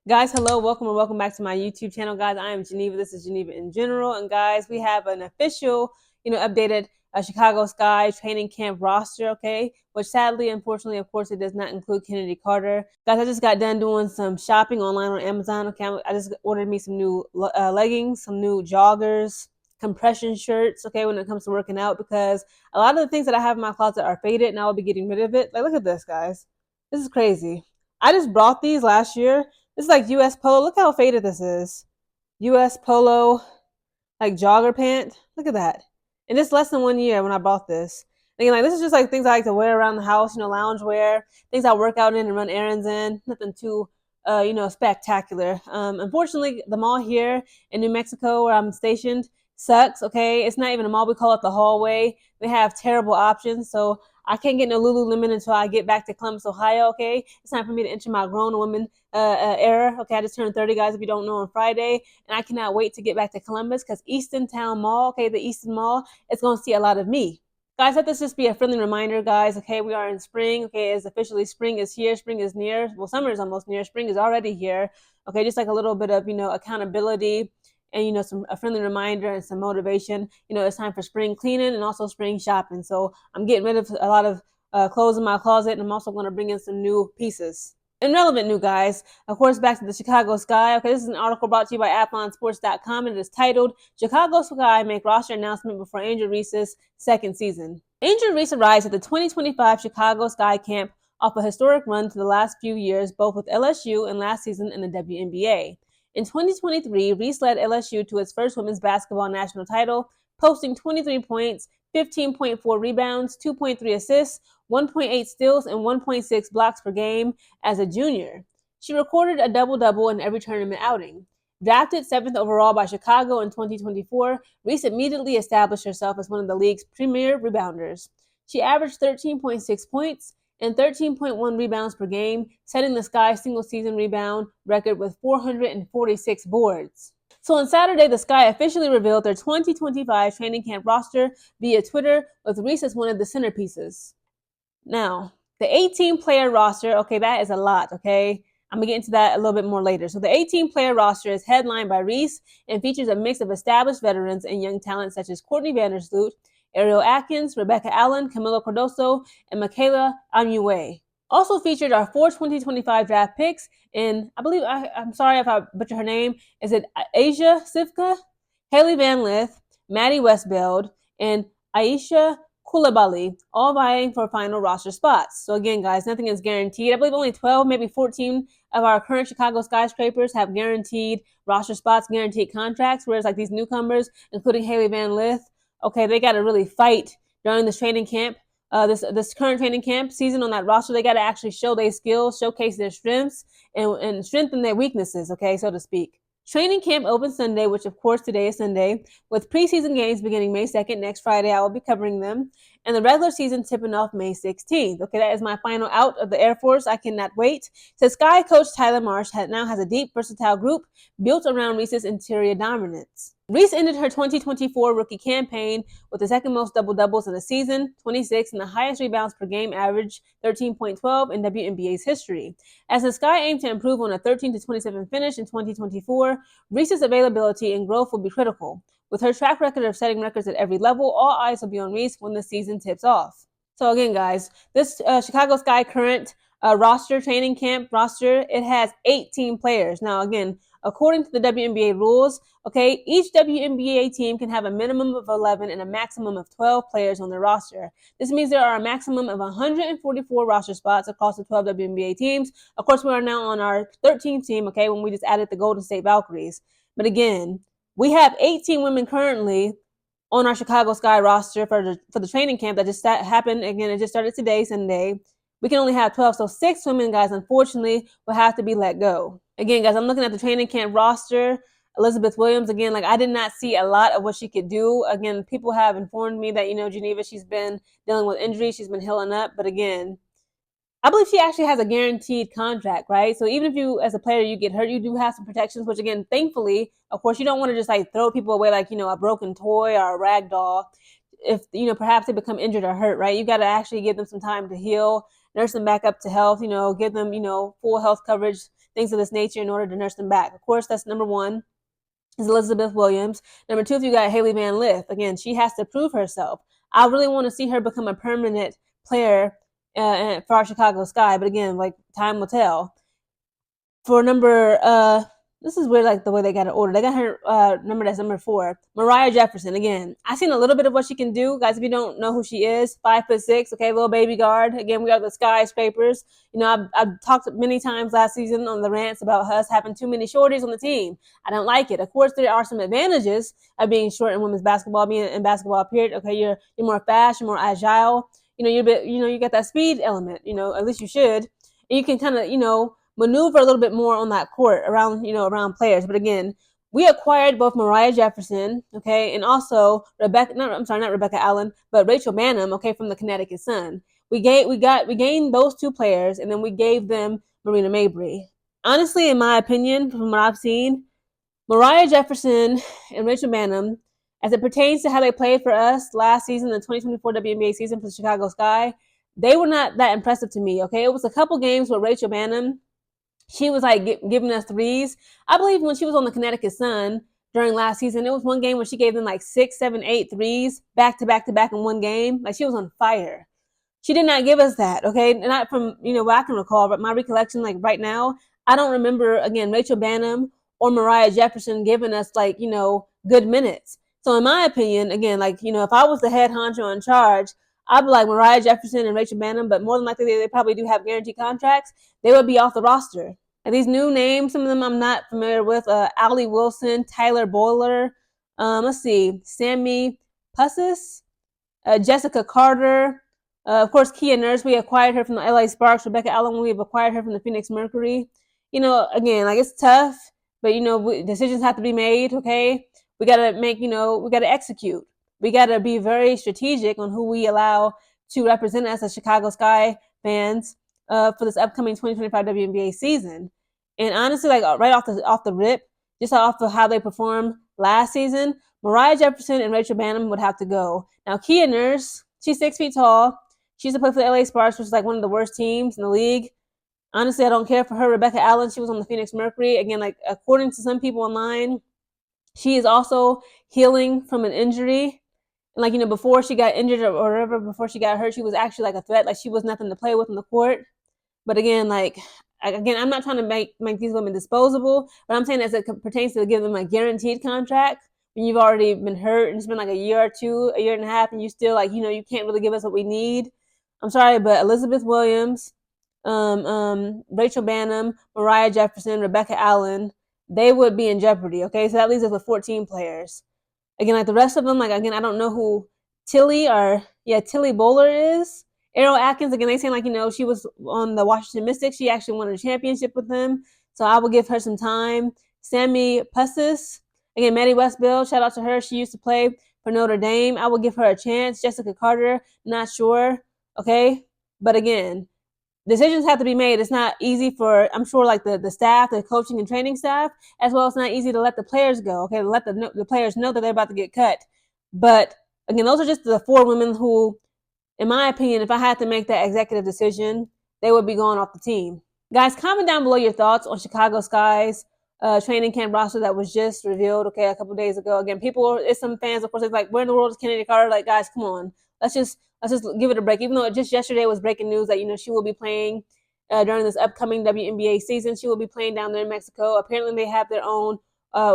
Guys, hello, welcome and welcome back to my YouTube channel. Guys, I am Geneva. This is Geneva in general. And guys, we have an official, updated Chicago Sky training camp roster, okay? Which sadly, unfortunately, of course, it does not include Kennedy Carter. Guys, I just got done doing some shopping online on Amazon, okay? I just ordered me some new leggings, some new joggers, compression shirts, okay, when it comes to working out, because a lot of the things that I have in my closet are faded and I will be getting rid of it. Like, look at this, guys. This is crazy. I just brought these last year. This is like US Polo. Look how faded this is. US Polo, like jogger pant. Look at that. And it's less than 1 year when I bought this. Again, like this is just like things I like to wear around the house, lounge wear, things I work out in and run errands in. Nothing too, spectacular. Unfortunately, the mall here in New Mexico, where I'm stationed, sucks. Okay, it's not even a mall. We call it the hallway. They have terrible options, so I can't get no Lululemon until I get back to Columbus, Ohio. Okay, it's time for me to enter my grown woman era. Okay, I just turned 30, guys. If you don't know, on Friday, and I cannot wait to get back to Columbus because Easton Town Mall, okay, the Easton Mall, is going to see a lot of me. Guys, let this just be a friendly reminder, guys. Okay, we are in spring. Okay, it's officially spring is here. Spring is near. Well, summer is almost near. Spring is already here. Okay, just like a little bit of accountability and some a friendly reminder and some motivation. It's time for spring cleaning and also spring shopping. So I'm getting rid of a lot of clothes in my closet, and I'm also going to bring in some new pieces. And relevant new guys, of course, back to the Chicago Sky. Okay, this is an article brought to you by athlonsports.com, and it is titled Chicago Sky Make Roster Announcement Before Angel Reese's Second Season. Angel Reese arrives at the 2025 Chicago Sky Camp off a historic run to the last few years, both with LSU and last season in the WNBA. In 2023, Reese led LSU to its first women's basketball national title, posting 23 points, 15.4 rebounds, 2.3 assists, 1.8 steals, and 1.6 blocks per game as a junior. She recorded a double-double in every tournament outing. Drafted 7th overall by Chicago in 2024, Reese immediately established herself as one of the league's premier rebounders. She averaged 13.6 points and 13.1 rebounds per game, setting the Sky single-season rebound record with 446 boards. So on Saturday, the Sky officially revealed their 2025 training camp roster via Twitter, with Reese as one of the centerpieces. Now, the 18-player roster, okay, that is a lot, okay? I'm going to get into that a little bit more later. So the 18-player roster is headlined by Reese and features a mix of established veterans and young talent such as Courtney Vandersloot, Ariel Atkins, Rebecca Allen, Camilo Cardoso, and Michaela Amue. Also featured are 4 2025 draft picks, and I believe, I'm sorry if I butcher her name, is it Asia Sivka, Hailey Van Lith, Maddie Westbeld, and Aisha Koulibaly, all vying for final roster spots. So again, guys, nothing is guaranteed. I believe only 12, maybe 14 of our current Chicago skyscrapers have guaranteed roster spots, guaranteed contracts, whereas like these newcomers, including Hailey Van Lith, okay, they got to really fight during this training camp. This current training camp season on that roster, they got to actually show their skills, showcase their strengths, and strengthen their weaknesses, okay, so to speak. Training camp opens Sunday, which of course today is Sunday, with preseason games beginning May 2nd, next Friday. I will be covering them, and the regular season tipping off May 16th. Okay, that is my final out of the Air Force. I cannot wait. So Sky coach Tyler Marsh now has a deep, versatile group built around Reese's interior dominance. Reese ended her 2024 rookie campaign with the second most double-doubles in the season, 26, and the highest rebounds per game average, 13.12 in WNBA's history. As the Sky aim to improve on a 13-27 finish in 2024, Reese's availability and growth will be critical. With her track record of setting records at every level, all eyes will be on Reese when the season tips off. So again, guys, this Chicago Sky current roster, training camp roster, it has 18 players. Now, again, according to the WNBA rules, okay, each WNBA team can have a minimum of 11 and a maximum of 12 players on their roster. This means there are a maximum of 144 roster spots across the 12 WNBA teams. Of course, we are now on our 13th team, okay, when we just added the Golden State Valkyries. But again, we have 18 women currently on our Chicago Sky roster for the training camp that just happened. Again, it just started today, Sunday. We can only have 12, so 6 women, guys, unfortunately, will have to be let go. Again, guys, I'm looking at the training camp roster. Elizabeth Williams, again, like I did not see a lot of what she could do. Again, people have informed me that, Geneva, she's been dealing with injuries. She's been healing up. But again, I believe she actually has a guaranteed contract, right? So even if you, as a player, you get hurt, you do have some protections, which again, thankfully, of course, you don't want to just like throw people away like, a broken toy or a rag doll. If, perhaps they become injured or hurt, right? You got to actually give them some time to heal, nurse them back up to health, give them, full health coverage things of this nature in order to nurse them back. Of course, that's number one is Elizabeth Williams. Number two, if you got Hailey Van Lith, again, she has to prove herself. I really want to see her become a permanent player for our Chicago Sky, but again, like time will tell. For number, this is weird, like the way they got it ordered. They got her number that's number 4, Mariah Jefferson. Again, I've seen a little bit of what she can do, guys. If you don't know who she is, 5'6", okay, little baby guard. Again, we are the skyscrapers. You know, I've talked many times last season on the rants about us having too many shorties on the team. I don't like it. Of course, there are some advantages of being short in women's basketball, being in basketball. Period. Okay, you're more fast, you're more agile. You know, you got that speed element. You know, at least you should. And you can kind of, maneuver a little bit more on that court around players. But again, we acquired both Mariah Jefferson, okay, and also not Rebecca Allen, but Rachel Bannum, okay, from the Connecticut Sun. We gained those two players, and then we gave them Marina Mabry. Honestly, in my opinion, from what I've seen, Mariah Jefferson and Rachel Bannum, as it pertains to how they played for us last season, the 2024 WNBA season for the Chicago Sky, they were not that impressive to me, okay? It was a couple games where Rachel Bannum, she was like giving us threes. I believe when she was on the Connecticut Sun during last season, it was one game where she gave them like 6, 7, 8 threes back to back to back in one game. Like she was on fire. She did not give us that, okay? Not from, what I can recall, but my recollection, like right now, I don't remember, again, Rachel Bannum or Mariah Jefferson giving us like, good minutes. So in my opinion, again, like, if I was the head honcho in charge, I'd be like Mariah Jefferson and Rachel Bannum, but more than likely they probably do have guaranteed contracts. They would be off the roster. And these new names, some of them I'm not familiar with. Allie Wilson, Tyler Boiler, let's see, Sammy Pussis, Jessica Carter, of course, Kia Nurse. We acquired her from the LA Sparks. Rebecca Allen, we've acquired her from the Phoenix Mercury. Again, like it's tough, but decisions have to be made. Okay, we gotta we gotta execute. We got to be very strategic on who we allow to represent us as Chicago Sky fans for this upcoming 2025 WNBA season. And honestly, like right off the rip, just off of how they performed last season, Mariah Jefferson and Rachel Bannum would have to go. Now, Kia Nurse, she's 6 feet tall. She used to play for the LA Sparks, which is like one of the worst teams in the league. Honestly, I don't care for her. Rebecca Allen, she was on the Phoenix Mercury. Again, like according to some people online, she is also healing from an injury. Like, before she got injured or whatever, before she got hurt, she was actually like a threat. Like she was nothing to play with on the court. But again, I'm not trying to make these women disposable, but I'm saying as it pertains to give them a guaranteed contract when you've already been hurt and it's been like a year or two, a year and a half, and you still you can't really give us what we need. I'm sorry, but Elizabeth Williams, Rachel Bannum, Mariah Jefferson, Rebecca Allen, they would be in jeopardy. Okay, so that leaves us with 14 players. Again, like the rest of them, I don't know who Tilly Bowler is. Errol Atkins, again, they saying she was on the Washington Mystics. She actually won a championship with them. So I will give her some time. Sammy Pussis, again, Maddie Westbill, shout out to her. She used to play for Notre Dame. I will give her a chance. Jessica Carter, not sure. Okay. But again, decisions have to be made. It's not easy for, I'm sure, like the staff, the coaching and training staff, as well. It's not easy to let the players go. Okay, to let the players know that they're about to get cut. But again, those are just the 4 women who, in my opinion, if I had to make that executive decision, they would be going off the team. Guys, comment down below your thoughts on Chicago Sky's training camp roster that was just revealed, okay, a couple days ago. Again, it's some fans, of course, it's like, where in the world is Kennedy Carter? Like, guys, come on. Let's just give it a break. Even though just yesterday was breaking news that, she will be playing during this upcoming WNBA season. She will be playing down there in Mexico. Apparently, they have their own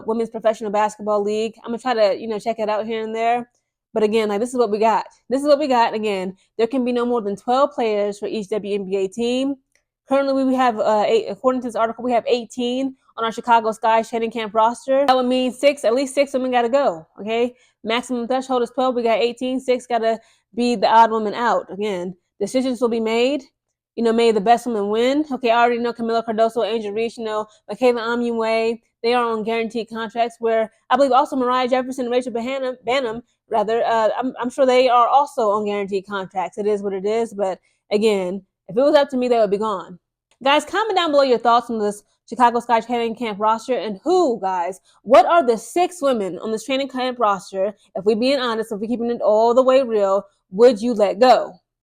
women's professional basketball league. I'm going to try to, check it out here and there. But again, this is what we got. This is what we got. Again, there can be no more than 12 players for each WNBA team. Currently, we have, according to this article, we have 18 on our Chicago Sky training camp roster. That would mean at least 6 women got to go, okay? Maximum threshold is 12. We got 18. 6 got to be the odd woman out. Again, decisions will be made. May the best woman win. Okay, I already know Camila Cardoso, Angel Reese, Michaela Amunwe. They are on guaranteed contracts where I believe also Mariah Jefferson and Rachel Bannum, I'm sure they are also on guaranteed contracts. It is what it is. But again, if it was up to me, they would be gone. Guys, comment down below your thoughts on this Chicago Sky training camp roster and what are the 6 women on this training camp roster, if we're being honest, if we're keeping it all the way real, would you let go?